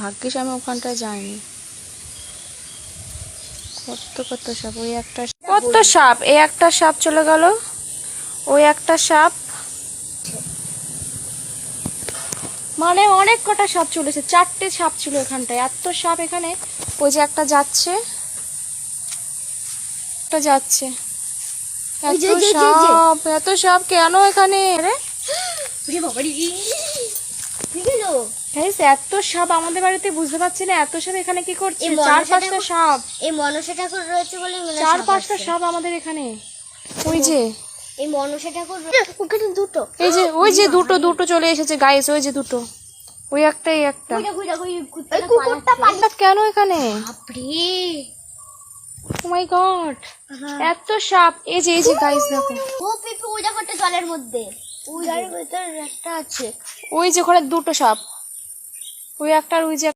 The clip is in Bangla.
ভাগ্যিস আমি ওখানটায় যাইনি। কত কত সাপ, ওই একটা কত সাপ, এই একটা সাপ চলে গেল, ওই একটা সাপ, মানে অনেক কটা সাপ চলেছে, 4টে সাপ ছিল এখানটায়, এত সাপ এখানে। ওই যে একটা যাচ্ছে, একটা যাচ্ছে, এত সাপ, এত সাপ কেন এখানে? এত সাপ আমাদের বাড়িতে, বুঝতে পারছি না এত সাপ এখানে কি করছে। 4-5টা সাপ, এই মনসা ঠাকুর রয়েছে বলে 4-5টা সাপ আমাদের এখানে। ওই যে এই মনসা ঠাকুর ওখানে দুটো, এই যে ওই যে দুটো দুটো চলে এসেছে গাইস, ওই যে দুটো, ওই একটা এই একটা। কেন এখানে? ও মাই গড, এত সাপ। এই যে গাইস দেখো, ও পিপি ওই দেখো একটা জলের মধ্যে, ওই জলের ভিতর একটা আছে, ওই যে ওখানে দুটো সাপ, ওই একটা আর ওই যে